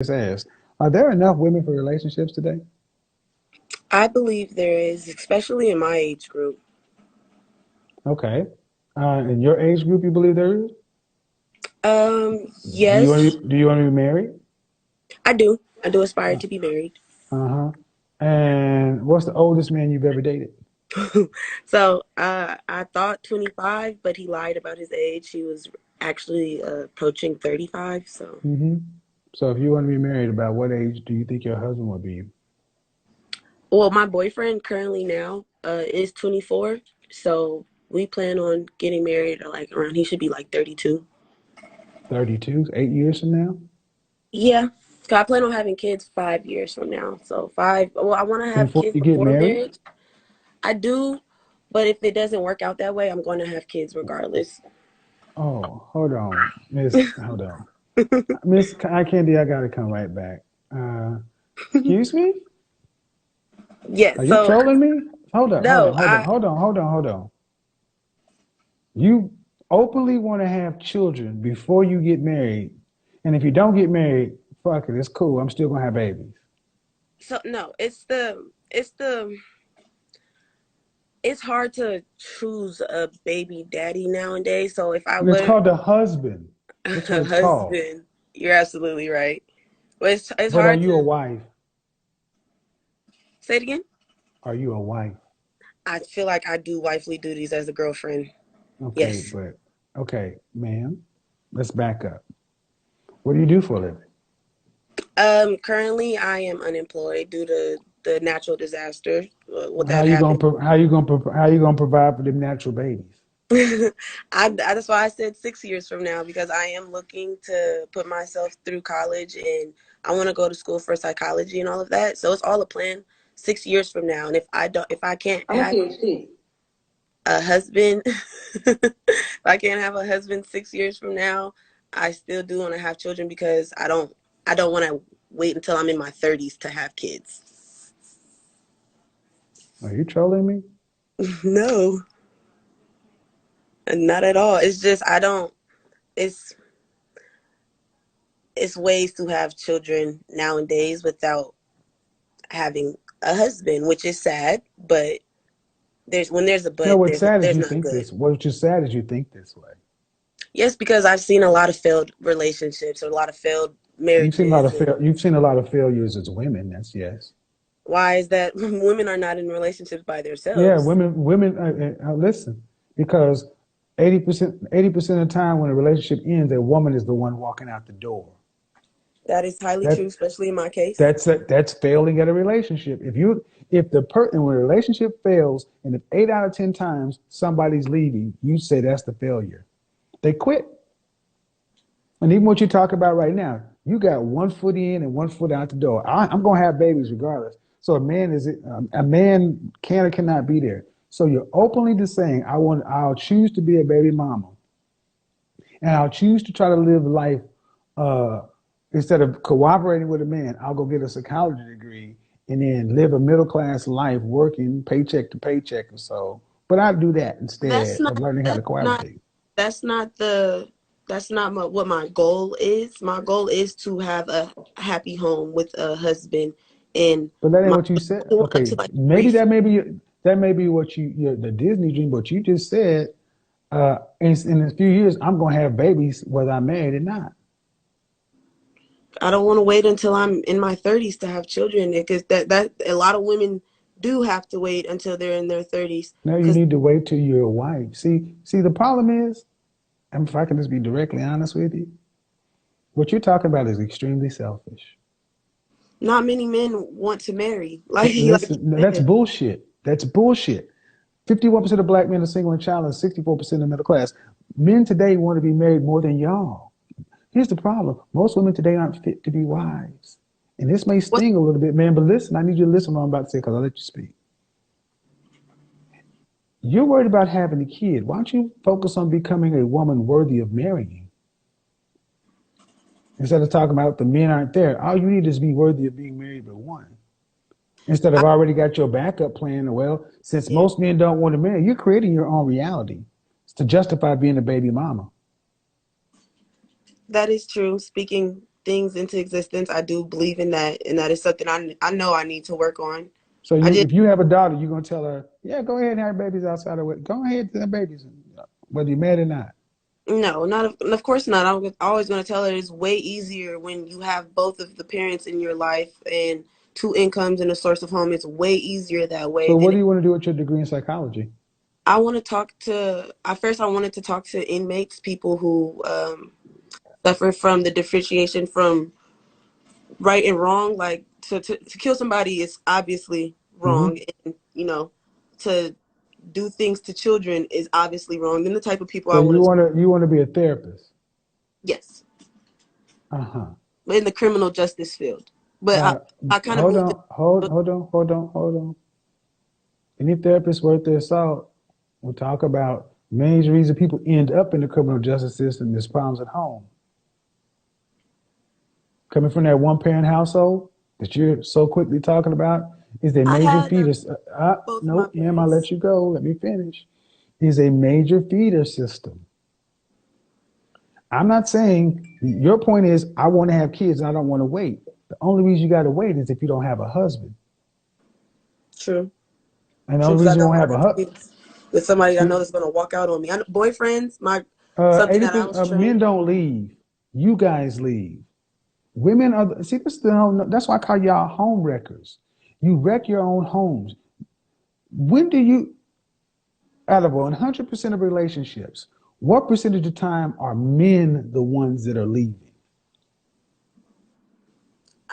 just asked, are there enough women for relationships today? I believe there is, especially in my age group. Okay. In your age group, you believe there is? Yes, Do you want to be married? I do. I do aspire Uh, to be married. uh-huh. And what's the oldest man you've ever dated? So I thought 25, but he lied about his age. He was actually approaching 35. So, hmm So if you want to be married, about what age do you think your husband would be? well, my boyfriend currently now is 24. So we plan on getting married like around, he should be like 32. 32, 8 years from now? Yeah. 'Cause I plan on having kids 5 years from now. So five, well, I want to have Before kids you get before married? marriage. I do, but if it doesn't work out that way, I'm going to have kids regardless. Oh, hold on. Hold on. Miss Eye Candy, I gotta come right back. Excuse me? Yes. Are you So trolling me? Hold up, hold on, no, hold on, hold on, hold on, hold on. You openly want to have children before you get married, and if you don't get married, fuck it, it's cool. I'm still gonna have babies. no, it's hard to choose a baby daddy nowadays. So if I It's would called a husband. That's what a it's called. husband, you're absolutely right. But it's But are hard you a to wife? say it again. Are you a wife? I feel like I do wifely duties as a girlfriend. Okay, Yes. but okay, ma'am. Let's back up. What do you do for a living? Currently I am unemployed due to the natural disaster. What How that you gonna happened. pro- how you gonna pro- how you gonna provide for them natural babies? That's why I said 6 years from now because I am looking to put myself through college and I want to go to school for psychology and all of that. So it's all a plan 6 years from now. And if I can't I'm a have PhD. a husband, if I can't have a husband 6 years from now, I still do want to have children because I don't want to wait until I'm in my 30s to have kids. Are you trolling me? No, not at all. It's just I don't. It's it's ways to have children nowadays without having a husband, which is sad. But there's a No, but, what's sad is there's you not think good. this. What's just sad is you think this way. Yes, because I've seen a lot of failed relationships or a lot of failed marriages, and You've seen a lot of failures as women. That's yes. why is that women are not in relationships by Yeah, themselves? women. Listen, because 80% of the time when a relationship ends, a woman is the one walking out the door. That is highly That true, especially in my case. that's failing at a relationship. If when a relationship fails, and if 8 out of 10 times somebody's leaving, you say that's the failure. They quit. And even what you talk about right now, you got one foot in and one foot out the door. I'm going to have babies regardless. So a man can or cannot be there. So you're openly just saying, I'll choose to be a baby mama, and I'll choose to try to live life uh, instead of cooperating with a man. I'll go get a psychology degree and then live a middle class life, working paycheck to paycheck or so. But I do that That's instead not of learning how to that's not cohabitate. that's not the that's not what my goal is. My goal is to have a happy home with a husband and But that ain't my what you said. up to Okay, like maybe three. that may be what the Disney dream. But you just said in a few years I'm gonna have babies whether I'm married or not. I don't want to wait until I'm in my 30s to have children because that a lot of women do have to wait until they're in their 30s Now you because need to wait till you're a wife. See, the problem is, and if I can just be directly honest with you, what you're talking about is extremely selfish. not many men want to marry. Like you Listen, that's said. bullshit. That's bullshit. 51% of black men are single and childless, 64% of middle class. Men today want to be married more than y'all. Here's the problem. Most women today aren't fit to be wives. And this may What sting a little bit, man, but listen, I need you to listen to what I'm about to say because I'll let you speak. You're worried about having a kid. Why don't you focus on becoming a woman worthy of marrying? Instead of talking about the men aren't there, all you need is be worthy of being married by one. Instead I, of already got your backup plan, well, since yeah, most men don't want to marry, you're creating your own reality to justify being a baby mama. that is true. Speaking things into existence. I do believe in that, and that is something I know I need to work on. So I you, just if you have a daughter, you're gonna tell her, yeah, go ahead and have babies outside of it. Go ahead and have babies, whether you're mad or not. no, not of course not. I'm always going to tell her it's way easier when you have both of the parents in your life and two incomes and a source of home. It's way easier that way So what than do you want to do with your degree in psychology? I want to talk to. At first, I wanted to talk to inmates, people who suffer from the differentiation from right and wrong. Like to kill somebody is obviously wrong, Hmm. and to do things to children is obviously wrong. Then the type of people So I want to. you want to be a therapist. Yes, Uh-huh. in the criminal justice field. But Uh, I kind of hold moved on, hold on. Any therapist worth their salt will talk about major reason people end up in the criminal justice system is problems at home. Coming from that one parent household that you're so quickly talking about is a I major had feeder. both of my Nope, ma'am, I'll let parents. you go. Let me finish. Is a major feeder system. I'm not saying your point is I want to have kids and I don't want to wait. The only reason you got to wait is if you don't have a husband. True, And the true, only because I reason you don't won't want have to a have kids with somebody I know husband, that's going to walk out on me. I know, boyfriends, something that I 80% was of men trained. don't leave. You guys leave. Women are, see, that's why I call y'all home wreckers. You wreck your own homes. When do you, out of 100% of relationships, what percentage of time are men the ones that are leaving?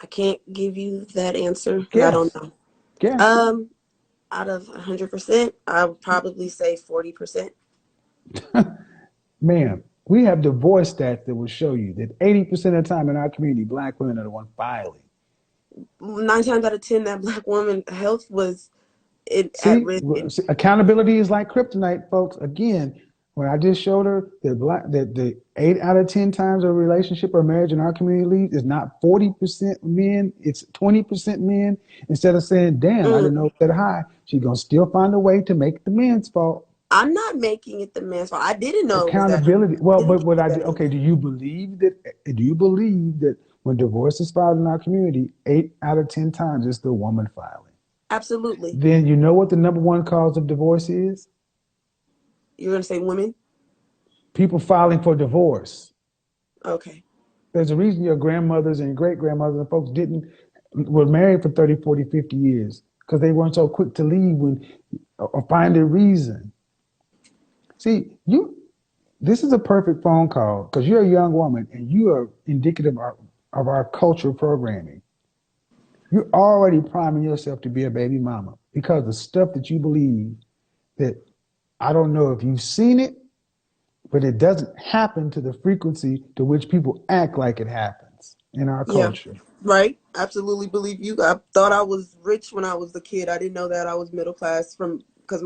I can't give you that answer because I don't Guess, know. guess. Um, Out of 100%, I would probably say 40%. Ma'am, we have divorce stats that will show you that 80% of the time in our community, black women are the ones filing. 9 times out of 10, that black woman health was at See, risk. accountability is like kryptonite, folks. Again, when I just showed her that the 8 out of 10 times a relationship or marriage in our community leaves is not 40% men, it's 20% men. Instead of saying, "Damn, I didn't know Mm, it that high," she's gonna still find a way to make the men's fault. I'm not making it the man's fault. I didn't know it was that high. Accountability. I Well, didn't but think it what was I that do, low. okay, do you believe that? Do you believe that when divorce is filed in our community, 8 out of 10 times it's the woman filing? Absolutely. Then you know what the number one cause of divorce is? You're going to say women? People filing for divorce. Okay. There's a reason your grandmothers and great grandmothers and folks didn't were married for 30, 40, 50 years because they weren't so quick to leave when or find a reason. See, this is a perfect phone call because you're a young woman and you are indicative of our cultural programming. You're already priming yourself to be a baby mama because the stuff that you believe that I don't know if you've seen it, but it doesn't happen to the frequency to which people act like it happens in our Yeah. culture. Right. Absolutely believe you. I thought I was rich when I was a kid. I didn't know that I was middle class from because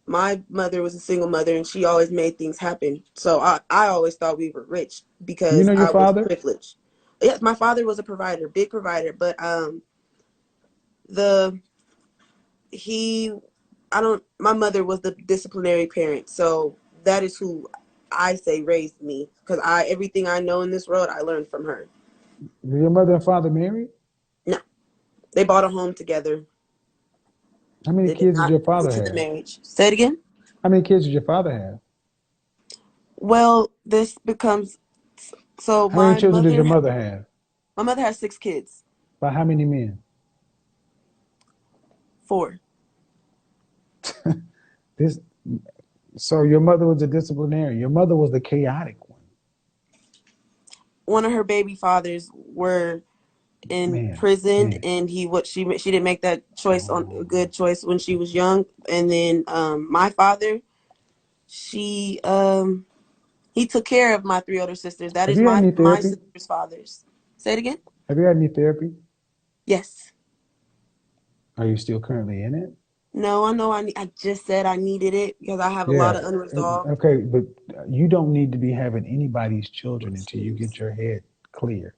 my mother was a single mother and she always made things happen. So I always thought we were rich Do you because know your I was father? privileged. Yes, my father was a provider, big provider, but the he I don't my mother was the disciplinary parent. So that is who I say raised me because I everything I know in this world I learned from her. Were your mother and father married? No, they bought a home together. How many They did kids did not your go father to the have? marriage. Say it again. How many kids did your father have? Well, this becomes so How many children did your mother have? my mother has 6 kids. By how many men? 4. This. So your mother was a disciplinarian. Your mother was the chaotic one. One of her baby fathers were in Man, prison, man. and she didn't make that choice on a Oh. good choice when she was young. And then my father, she he took care of my 3 older sisters. That Have is you had any my therapy? sister's fathers. Say it again. Have you had any therapy? Yes. Are you still currently in it? No, I know. I just said I needed it because I have a lot Yeah. of unresolved. Okay, but you don't need to be having anybody's children until you get your head clear.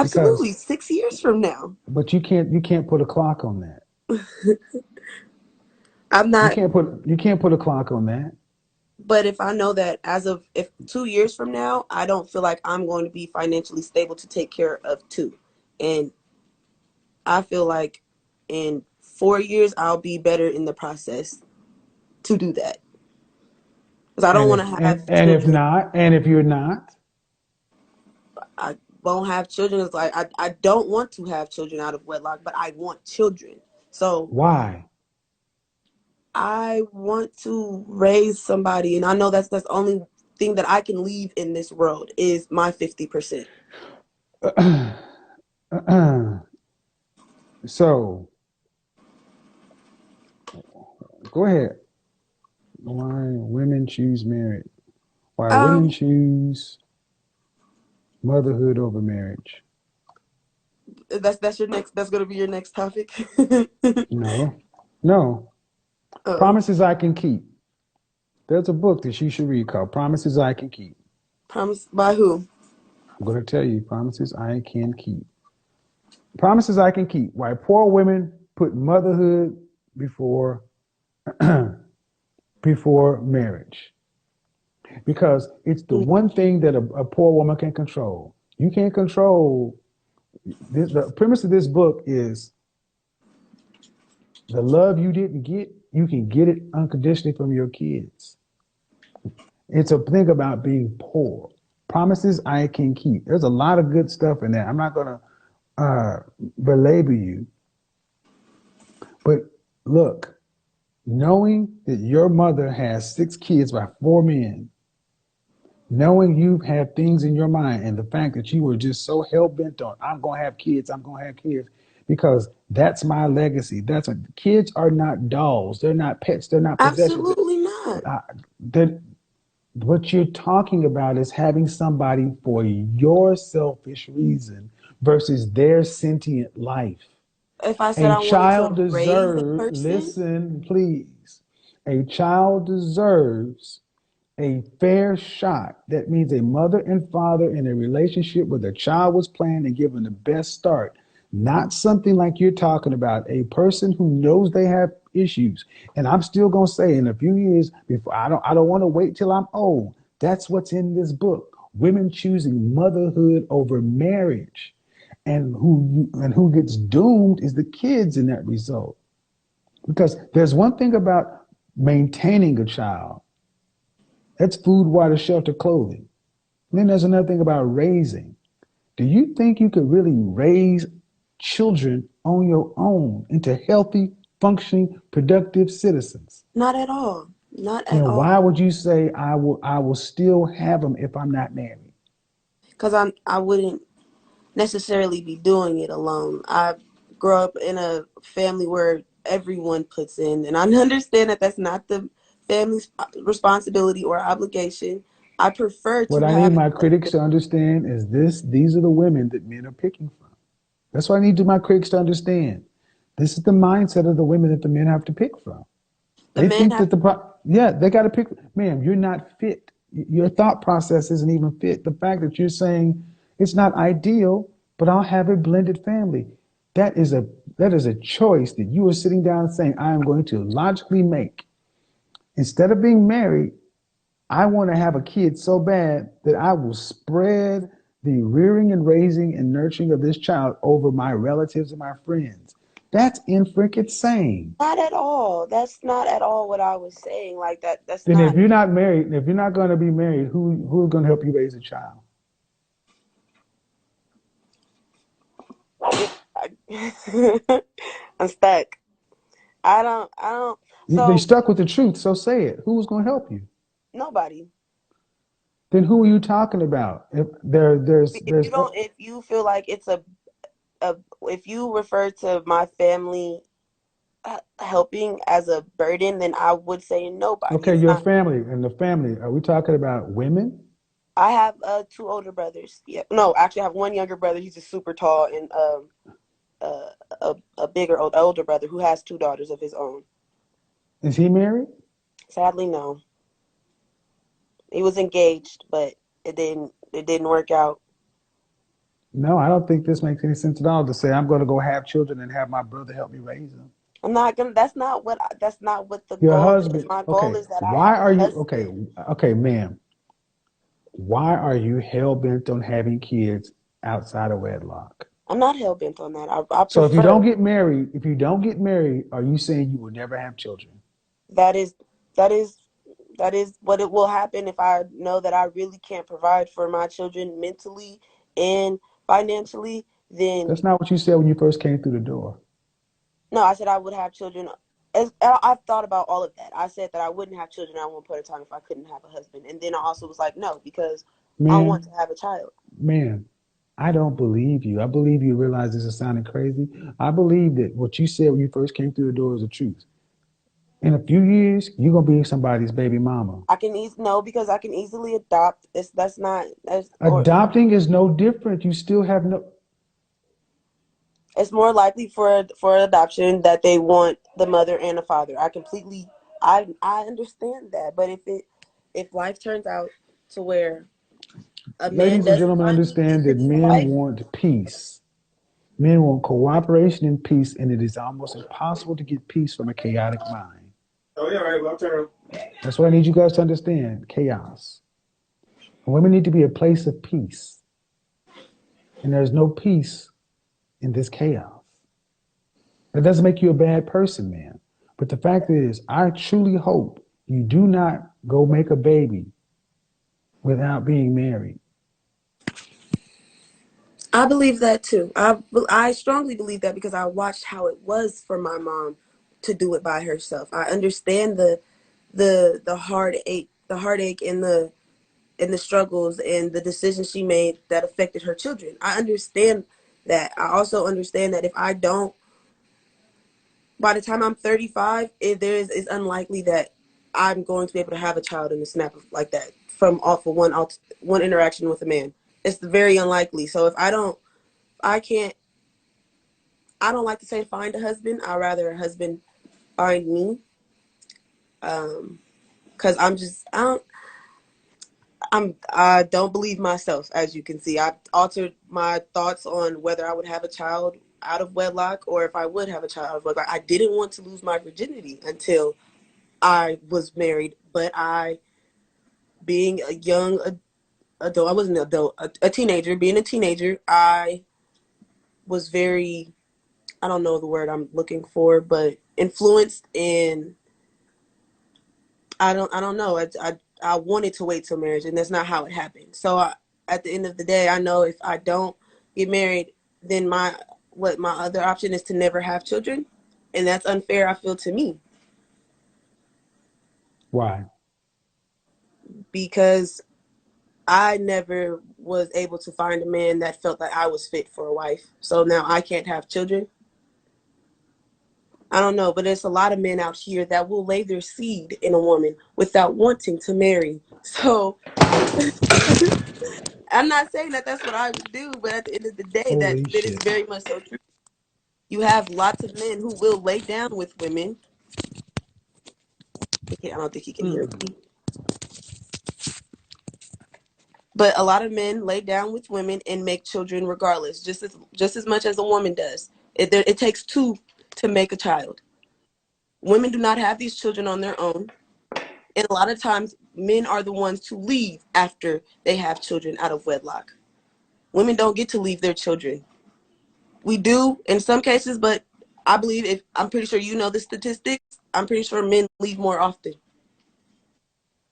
Because, Absolutely, 6 years from now. but you can't put a clock on that. I'm not. You can't put a clock on that. But if I know that as of if 2 years from now, I don't feel like I'm going to be financially stable to take care of two, and I feel like in 4 years I'll be better in the process to do that because I don't And want if to have and if children. not, and if you're not, I won't have children. It's like I don't want to have children out of wedlock, but I want children. So why? I want to raise somebody, and I know that's the only thing that I can leave in this world is my 50%. So go ahead. Why women choose marriage? Why women Um, choose motherhood over marriage? that's your next. That's gonna be your next topic. No, no. Oh, Promises I can keep. There's a book that you should read called Promises I Can Keep. promise by who? I'm going to tell you promises I can keep. Promises I can keep. Why poor women put motherhood before before marriage. Because it's the one thing that a poor woman can control. You can't control the premise of this book is the love you didn't get, you can get it unconditionally from your kids. It's a thing about being poor. Promises I can keep. There's a lot of good stuff in there. I'm not going to belabor you, but look, knowing that your mother has 6 kids by 4 men, knowing you've had things in your mind, and the fact that you were just so hell bent on, I'm going to have kids, I'm going to have kids, because that's my legacy. Kids are not dolls. They're not pets. They're not possessions. Absolutely not. Uh, that what you're talking about is having somebody for your selfish reason versus their sentient life. If I said A I wanted child to raise a deserves, person, listen, please. A child deserves a fair shot. That means a mother and father in a relationship where the child was planned and given the best start. Not something like you're talking about, a person who knows they have issues. And I'm still gonna say in a few years, before I don't want to wait till I'm old. That's what's in this book. Women choosing motherhood over marriage. And who gets doomed is the kids in that result. Because there's one thing about maintaining a child. That's food, water, shelter, clothing. And then there's another thing about raising. Do you think you could really raise children on your own into healthy, functioning, productive citizens? not at all. Not at Then why all. would you say I will still have them if I'm not married? Because I wouldn't necessarily be doing it alone. I grew up in a family where everyone puts in, and I understand that that's not the family's responsibility or obligation. I prefer What to I need have my critics to understand is these are the women that men are picking from. That's what I need my critics to understand. This is the mindset of the women that the men have to pick from. the They men think have that yeah, they got to pick, ma'am, you're not fit. Your thought process isn't even fit. The fact that you're saying it's not ideal, but I'll have a blended family. That is a that is a choice that you are sitting down and saying, I am going to logically make. Instead of being married, I want to have a kid so bad that I will spread the rearing and raising and nurturing of this child over my relatives and my friends. That's in freaking insane. not at all. That's not at all what I was saying. Like that. That's Then if not. you're not married, if you're not going to be married, who's going to help you raise a child? I'm stuck. I don't. I don't. They So stuck with the truth, so say it. Who's going to help you? nobody. Then who are you talking about? If there, If you there's don't, if you feel like it's if you refer to my family helping as a burden, then I would say nobody. okay, It's your not. family and the family. Are we talking about women? I have two older brothers. Yeah, no, actually, I have one younger brother. He's just super tall, and a bigger older brother who has two daughters of his own. Is he married? Sadly, no. He was engaged, but it didn't work out. No, I don't think this makes any sense at all to say I'm going to go have children and have my brother help me raise them. I'm not gonna. That's not what the Your goal is. husband, My goal okay, is that I why have are a you, okay, husband. okay, ma'am, why are you hell bent on having kids outside of wedlock? I'm not hell bent on that. I So prefer if you don't get married, are you saying you will never have children? that is that is that is what it will happen if I know that I really can't provide for my children mentally and financially. Then That's not what you said when you first came through the door. no, I said I would have children. I've thought about all of that. I said that I wouldn't have children at one point in time if I couldn't have a husband, and then I also was like, no, because I want to Man, have a child. man, I don't believe you. I believe you realize this is sounding crazy. I believe that what you said when you first came through the door is the truth. In a few years, you're gonna be somebody's baby mama. I can easily no because I can easily adopt. That's not that's or Adopting is no different. You still have no. it's more likely for adoption that they want the mother and the father. I understand that, but if life turns out to where a man Ladies and doesn't gentlemen, find me fit understand to that be a men wife, want peace. Men want cooperation and peace, and it is almost impossible to get peace from a chaotic mind. oh yeah, right. Well, turn. That's what I need you guys to understand chaos. Women need to be a place of peace, and there's no peace in this chaos. That doesn't make you a bad person, man. But the fact is, I truly hope you do not go make a baby without being married. I believe that too. I strongly believe that because I watched how it was for my mom to do it by herself. I understand the heartache and the struggles and the decisions she made that affected her children. I understand that. I also understand that if I don't, by the time I'm 35, it's unlikely that I'm going to be able to have a child in the snap of like that from off of one interaction with a man. It's very unlikely. So if I can't. I don't like to say find a husband. I'd rather a husband find me. Cause I don't believe myself, as you can see. I altered my thoughts on whether I would have a child out of wedlock or if I would have a child out of wedlock. I didn't want to lose my virginity until I was married, but being a young adult, I wasn't an adult, a teenager, being a teenager, I was very, I don't know the word I'm looking for, but influenced and I don't know. I wanted to wait till marriage, and that's not how it happened. So at the end of the day, I know if I don't get married, then my other option is to never have children, and that's unfair. I feel to me Why? because I never was able to find a man that felt like I was fit for a wife. So now I can't have children. I don't know, but there's a lot of men out here that will lay their seed in a woman without wanting to marry. So I'm not saying that that's what I would do, but at the end of the day, Holy that is shit. very much so true. You have lots of men who will lay down with women. I don't think he can hear Mm. me. But a lot of men lay down with women and make children regardless, just as much as a woman does. It takes two to make a child. Women do not have these children on their own, and a lot of times men are the ones to leave after they have children out of wedlock. Women don't get to leave their children. We do in some cases, but I believe if I'm pretty sure you know the statistics, I'm pretty sure men leave more often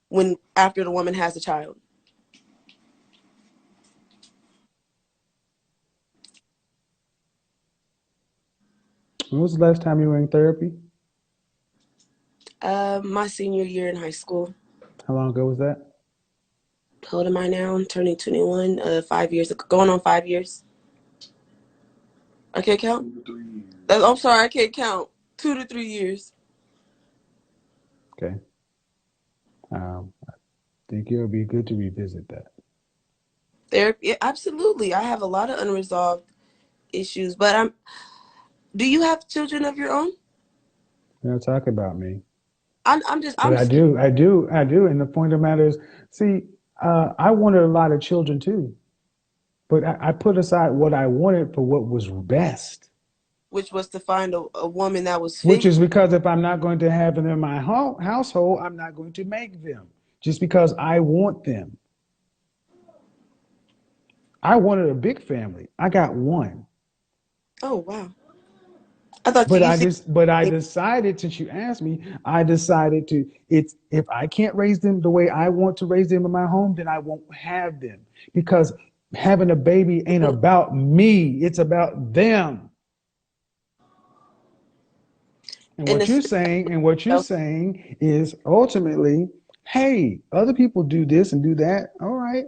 when after the woman has a child. When was the last time you were in therapy? My senior year in high school. How long ago was that? How old am I now? I'm turning 21. 5 years ago, going on 5 years. I can't count. I'm sorry, I can't count. 2 to 3 years. Okay. I think it would be good to revisit that. Therapy, yeah, absolutely. I have a lot of unresolved issues, but I'm. Do you have children of your own? You know, talk about me. But I'm speaking. I do. And the point of the matter is, see, I wanted a lot of children too, but I put aside what I wanted for what was best. which was to find a woman that was Which fit. is because if I'm not going to have them in my household, I'm not going to make them just because I want them. I wanted a big family. I got one. Oh wow. I thought But you see. I decided, since you asked me, I decided to, it's, if I can't raise them the way I want to raise them in my home, then I won't have them, because having a baby ain't about me. It's about them. And In the sense what you're of, saying is ultimately, hey, other people do this and do that. All right.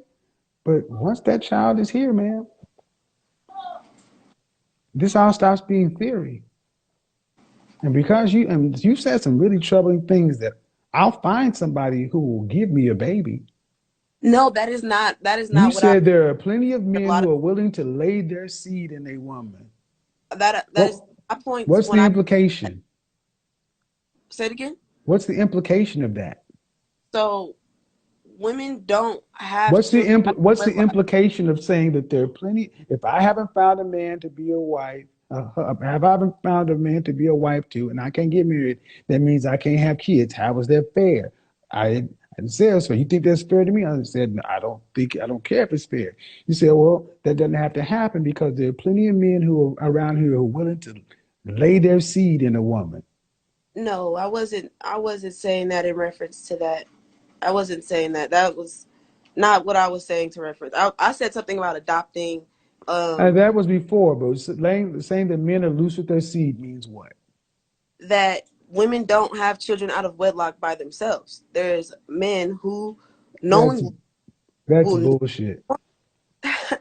But once that child is here, man, this all stops being theory. And because you said some really troubling things, that I'll find somebody who will give me a baby. no, that is You not what I said there are plenty of a men lot who are willing to lay their seed in a woman. of that is What my points what's when the I implication? say it again. What's the implication of that? So women don't have children out of What's the wedlock. implication of saying that there are plenty? If I haven't found a man to be a wife, if I haven't found a man to be a wife to, and I can't get married, that means I can't have kids. How is that fair? I didn't say so. You think that's fair to me? I said, "No, I don't care if it's fair." You said, well, that doesn't have to happen because there are plenty of men who are around here who are willing to lay their seed in a woman. No, I wasn't saying that in reference to that. I wasn't saying that. That was not what I was saying to reference. I said something about adopting. And that was before, but saying that men are loose with their seed means what? That women don't have children out of wedlock by themselves. There's men who That's knowingly that's who bullshit.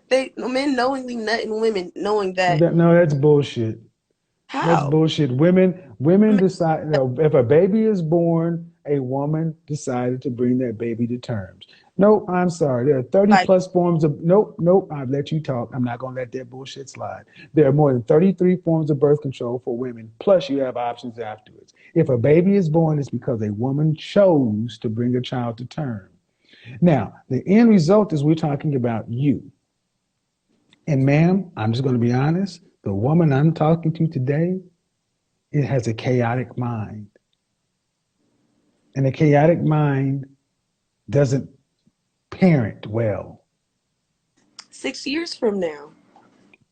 they men knowingly nutting women knowing that No, that's bullshit. That's how bullshit. Women decide, if a baby is born, a woman decided to bring that baby to terms. No, I'm sorry. There are 30 like plus forms of, nope, I've let you talk. I'm not going to let that bullshit slide. There are more than 33 forms of birth control for women, plus you have options afterwards. If a baby is born, it's because a woman chose to bring a child to term. Now, the end result is we're talking about you. And ma'am, I'm just going to be honest. The woman I'm talking to today, it has a chaotic mind. And a chaotic mind doesn't parent well. 6 years from now.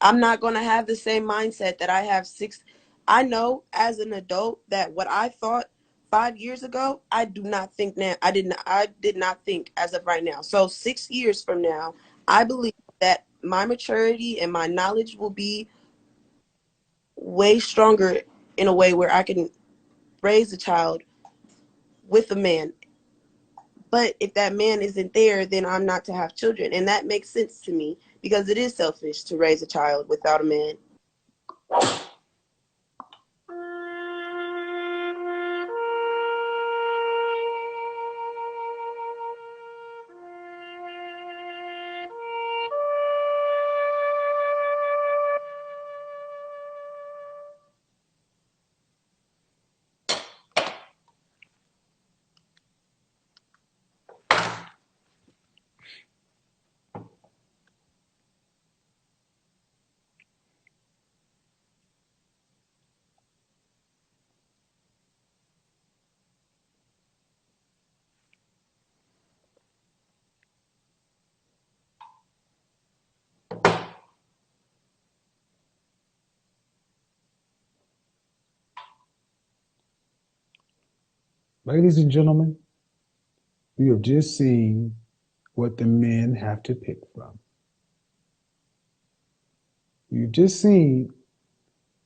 I'm not going to have the same mindset that I have six. I know as an adult that what I thought 5 years ago, I do not think now. I did not think as of right now. So 6 years from now, I believe that my maturity and my knowledge will be way stronger in a way where I can raise a child with a man. But if that man isn't there, then I'm not to have children. And that makes sense to me because it is selfish to raise a child without a man. Ladies and gentlemen, you have just seen what the men have to pick from. You've just seen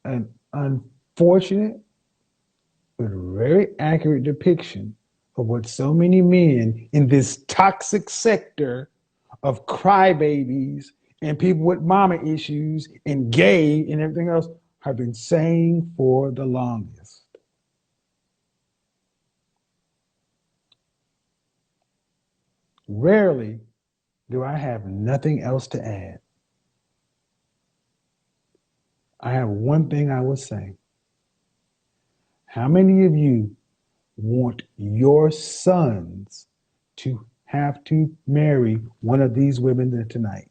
an unfortunate but very accurate depiction of what so many men in this toxic sector of crybabies and people with mama issues and gay and everything else have been saying for the longest. Rarely do I have nothing else to add. I have one thing I will say. How many of you want your sons to have to marry one of these women tonight?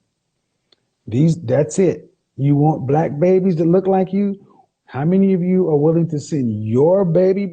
That's it. You want black babies that look like you? How many of you are willing to send your baby